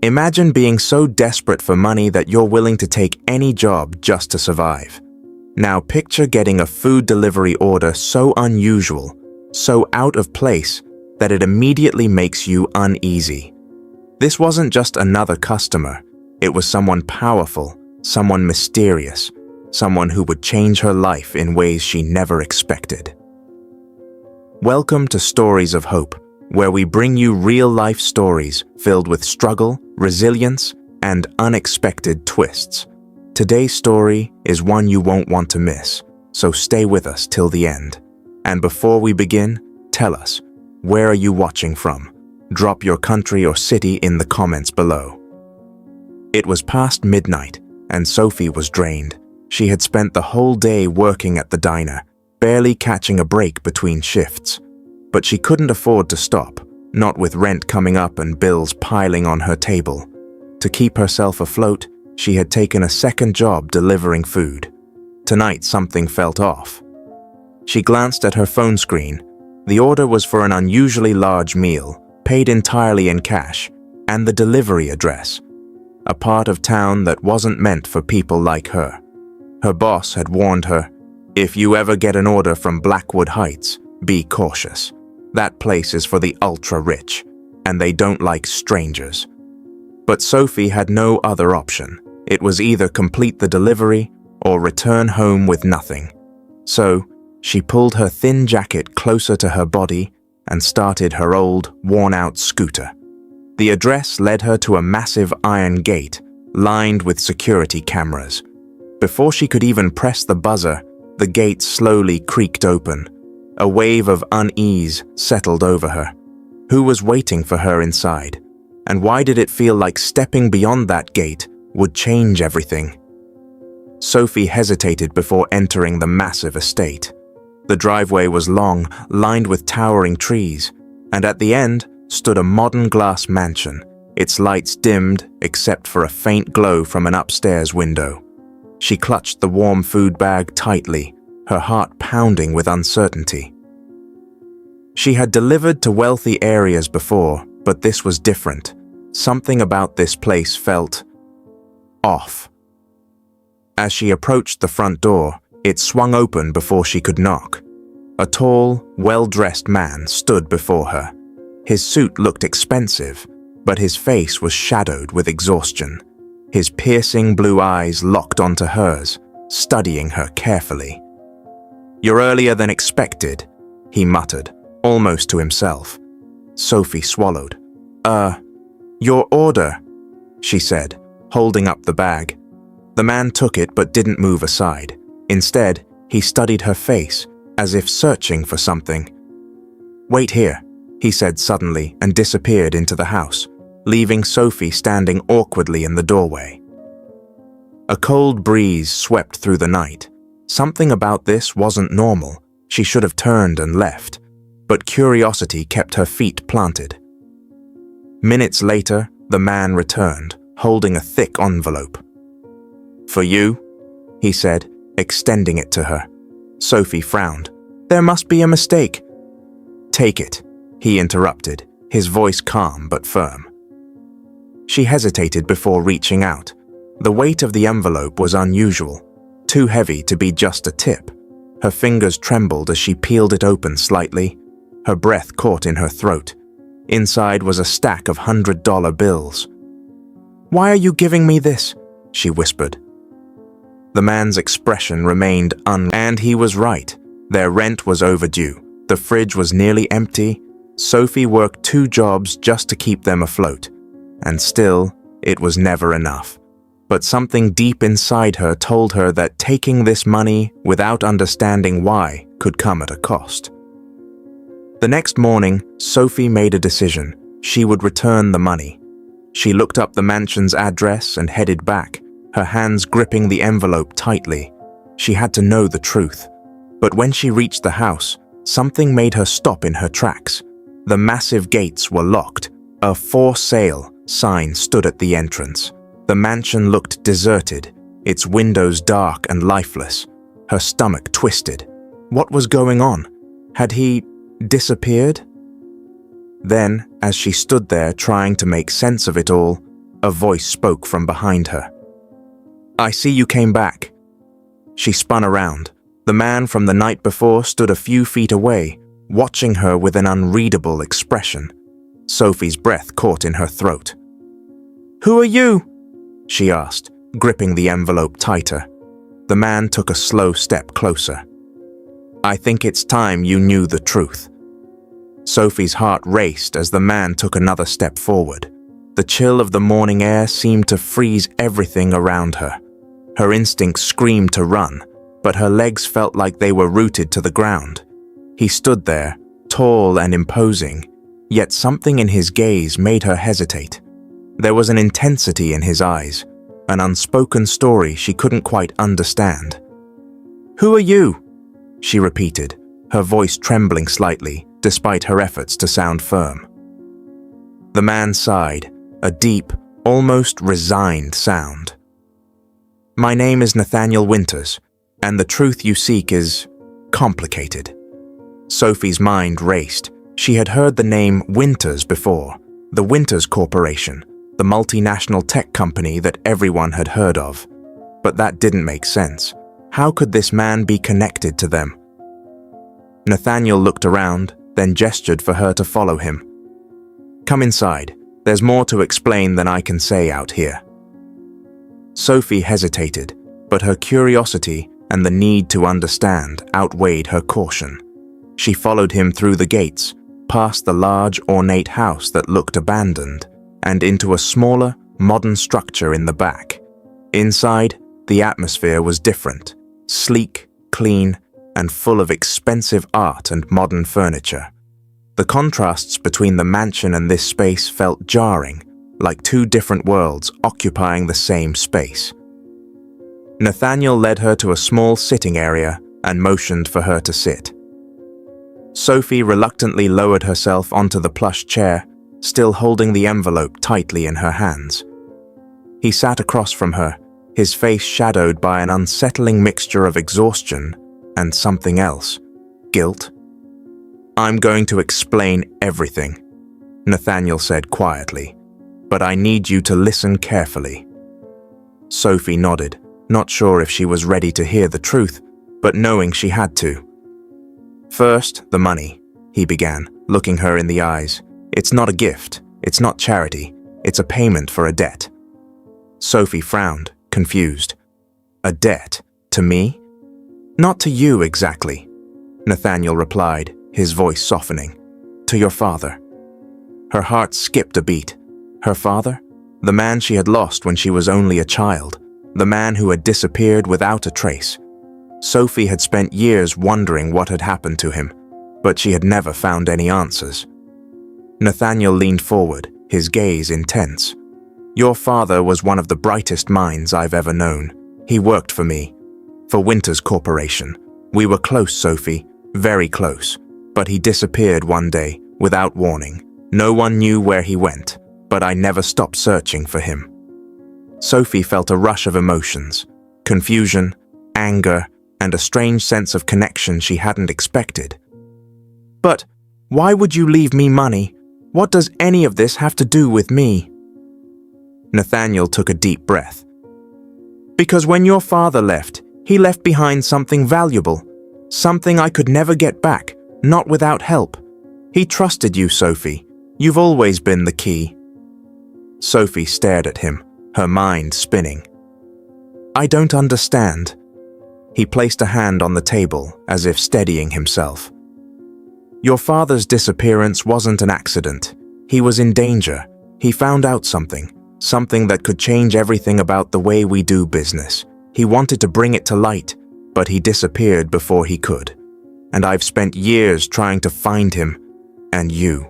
Imagine being so desperate for money that you're willing to take any job just to survive. Now picture getting a food delivery order so unusual, so out of place, that it immediately makes you uneasy. This wasn't just another customer. It was someone powerful, someone mysterious, someone who would change her life in ways she never expected. Welcome to Stories of Hope, where we bring you real-life stories filled with struggle, resilience, and unexpected twists. Today's story is one you won't want to miss, so stay with us till the end. And before we begin, tell us, where are you watching from? Drop your country or city in the comments below. It was past midnight, and Sophie was drained. She had spent the whole day working at the diner, barely catching a break between shifts. But she couldn't afford to stop, not with rent coming up and bills piling on her table. To keep herself afloat, she had taken a second job delivering food. Tonight, something felt off. She glanced at her phone screen. The order was for an unusually large meal, paid entirely in cash, and the delivery address, a part of town that wasn't meant for people like her. Her boss had warned her, "If you ever get an order from Blackwood Heights, be cautious. That place is for the ultra-rich, and they don't like strangers." But Sophie had no other option. It was either complete the delivery or return home with nothing. So, she pulled her thin jacket closer to her body and started her old, worn-out scooter. The address led her to a massive iron gate, lined with security cameras. Before she could even press the buzzer, the gate slowly creaked open. A wave of unease settled over her. Who was waiting for her inside? And why did it feel like stepping beyond that gate would change everything? Sophie hesitated before entering the massive estate. The driveway was long, lined with towering trees, and at the end stood a modern glass mansion, its lights dimmed except for a faint glow from an upstairs window. She clutched the warm food bag tightly, her heart pounding with uncertainty. She had delivered to wealthy areas before, but this was different. Something about this place felt off. As she approached the front door, it swung open before she could knock. A tall, well-dressed man stood before her. His suit looked expensive, but his face was shadowed with exhaustion. His piercing blue eyes locked onto hers, studying her carefully. "You're earlier than expected," he muttered, almost to himself. Sophie swallowed. Your order," she said, holding up the bag. The man took it but didn't move aside. Instead, he studied her face, as if searching for something. "Wait here," he said suddenly and disappeared into the house, leaving Sophie standing awkwardly in the doorway. A cold breeze swept through the night. Something about this wasn't normal. She should have turned and left, but curiosity kept her feet planted. Minutes later, the man returned, holding a thick envelope. "For you," he said, extending it to her. Sophie frowned. "There must be a mistake." "Take it," he interrupted, his voice calm but firm. She hesitated before reaching out. The weight of the envelope was unusual, too heavy to be just a tip. Her fingers trembled as she peeled it open slightly. Her breath caught in her throat. Inside was a stack of $100 bills. "Why are you giving me this?" she whispered. The man's expression remained and he was right. Their rent was overdue. The fridge was nearly empty. Sophie worked 2 jobs just to keep them afloat. And still, it was never enough. But something deep inside her told her that taking this money without understanding why could come at a cost. The next morning, Sophie made a decision. She would return the money. She looked up the mansion's address and headed back, her hands gripping the envelope tightly. She had to know the truth. But when she reached the house, something made her stop in her tracks. The massive gates were locked. A "for sale" sign stood at the entrance. The mansion looked deserted, its windows dark and lifeless. Her stomach twisted. What was going on? Had he disappeared? Then, as she stood there trying to make sense of it all, A voice spoke from behind her. "I see you came back." She spun around. The man from the night before stood a few feet away, watching her with an unreadable expression. Sophie's breath caught in her throat. "Who are you?" she asked, gripping the envelope tighter. The man took a slow step closer. "I think it's time you knew the truth." Sophie's heart raced as the man took another step forward. The chill of the morning air seemed to freeze everything around her. Her instincts screamed to run, but her legs felt like they were rooted to the ground. He stood there, tall and imposing, yet something in his gaze made her hesitate. There was an intensity in his eyes, an unspoken story she couldn't quite understand. "Who are you?" she repeated, her voice trembling slightly, despite her efforts to sound firm. The man sighed, a deep, almost resigned sound. "My name is Nathaniel Winters, and the truth you seek is complicated." Sophie's mind raced. She had heard the name Winters before, the Winters Corporation, the multinational tech company that everyone had heard of. But that didn't make sense. How could this man be connected to them? Nathaniel looked around, then gestured for her to follow him. "Come inside. There's more to explain than I can say out here." Sophie hesitated, but her curiosity and the need to understand outweighed her caution. She followed him through the gates, past the large, ornate house that looked abandoned, and into a smaller, modern structure in the back. Inside, the atmosphere was different, sleek, clean, and full of expensive art and modern furniture. The contrasts between the mansion and this space felt jarring, like two different worlds occupying the same space. Nathaniel led her to a small sitting area and motioned for her to sit. Sophie reluctantly lowered herself onto the plush chair, still holding the envelope tightly in her hands. He sat across from her, his face shadowed by an unsettling mixture of exhaustion and something else, guilt. "I'm going to explain everything," Nathaniel said quietly, "but I need you to listen carefully." Sophie nodded, not sure if she was ready to hear the truth, but knowing she had to. "First, the money," he began, looking her in the eyes. "It's not a gift, it's not charity, it's a payment for a debt." Sophie frowned, confused. "A debt? To me?" "Not to you exactly," Nathaniel replied, his voice softening. "To your father." Her heart skipped a beat. Her father? The man she had lost when she was only a child. The man who had disappeared without a trace. Sophie had spent years wondering what had happened to him, but she had never found any answers. Nathaniel leaned forward, his gaze intense. "Your father was one of the brightest minds I've ever known. He worked for me, for Winters Corporation. We were close, Sophie, very close, but he disappeared one day, without warning. No one knew where he went, but I never stopped searching for him." Sophie felt a rush of emotions, confusion, anger, and a strange sense of connection she hadn't expected. "But why would you leave me money? What does any of this have to do with me?" Nathaniel took a deep breath. "Because when your father left, he left behind something valuable, something I could never get back, not without help. He trusted you, Sophie. You've always been the key." Sophie stared at him, her mind spinning. "I don't understand." He placed a hand on the table, as if steadying himself. "Your father's disappearance wasn't an accident. He was in danger. He found out something that could change everything about the way we do business. He wanted to bring it to light, but he disappeared before he could. And I've spent years trying to find him, and you."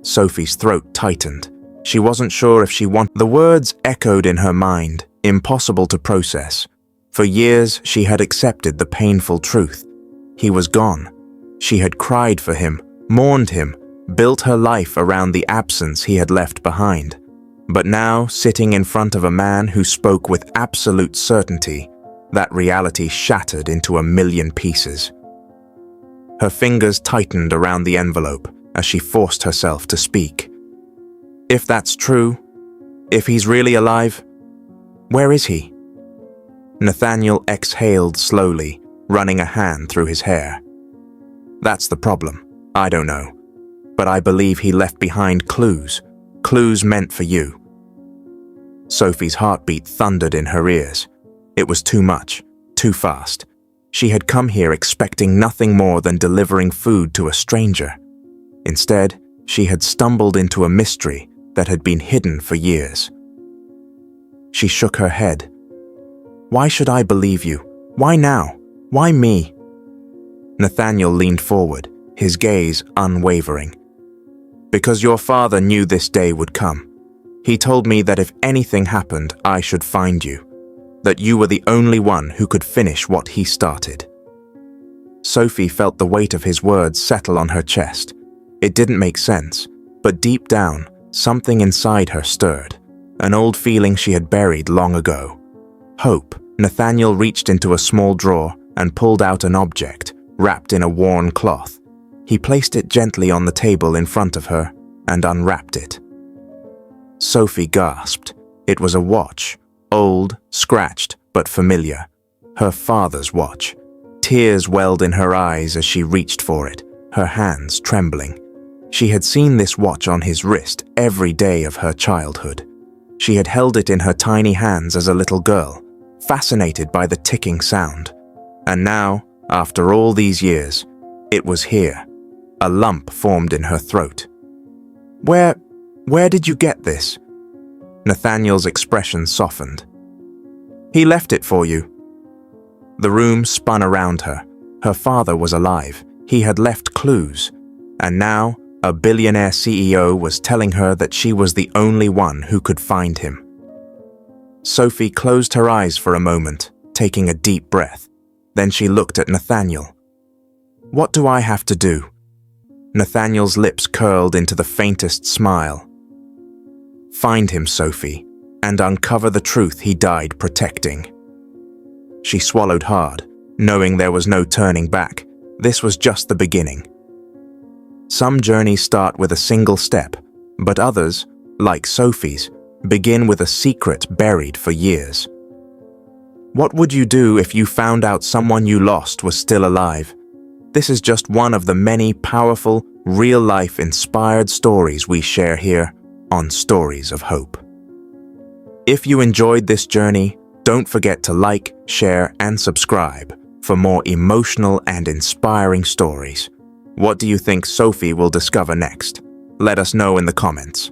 Sophie's throat tightened. She wasn't sure if she wanted. The words echoed in her mind, impossible to process. For years, she had accepted the painful truth. He was gone. She had cried for him, mourned him, built her life around the absence he had left behind. But now, sitting in front of a man who spoke with absolute certainty, that reality shattered into a million pieces. Her fingers tightened around the envelope as she forced herself to speak. "If that's true, If he's really alive, where is he? Nathaniel exhaled slowly, running a hand through his hair. That's the problem. I don't know. But I believe he left behind clues. Clues meant for you. Sophie's heartbeat thundered in her ears. It was too much, too fast. She had come here expecting nothing more than delivering food to a stranger. Instead, she had stumbled into a mystery that had been hidden for years. She shook her head. Why should I believe you? Why now? Why me? Nathaniel leaned forward, his gaze unwavering. Because your father knew this day would come. He told me that if anything happened, I should find you. That you were the only one who could finish what he started. Sophie felt the weight of his words settle on her chest. It didn't make sense, but deep down, something inside her stirred. An old feeling she had buried long ago. Hope. Nathaniel reached into a small drawer and pulled out an object, wrapped in a worn cloth. He placed it gently on the table in front of her and unwrapped it. Sophie gasped. It was a watch, old, scratched, but familiar. Her father's watch. Tears welled in her eyes as she reached for it, her hands trembling. She had seen this watch on his wrist every day of her childhood. She had held it in her tiny hands as a little girl, fascinated by the ticking sound. And now, after all these years, it was here. A lump formed in her throat. Where did you get this? Nathaniel's expression softened. He left it for you. The room spun around her. Her father was alive. He had left clues. And now, a billionaire CEO was telling her that she was the only one who could find him. Sophie closed her eyes for a moment, taking a deep breath. Then she looked at Nathaniel. What do I have to do? Nathaniel's lips curled into the faintest smile. Find him, Sophie, and uncover the truth he died protecting. She swallowed hard, knowing there was no turning back. This was just the beginning. Some journeys start with a single step, but others, like Sophie's, begin with a secret buried for years. What would you do if you found out someone you lost was still alive? This is just one of the many powerful, real-life inspired stories we share here on Stories of Hope. If you enjoyed this journey, don't forget to like, share, and subscribe for more emotional and inspiring stories. What do you think Sophie will discover next? Let us know in the comments.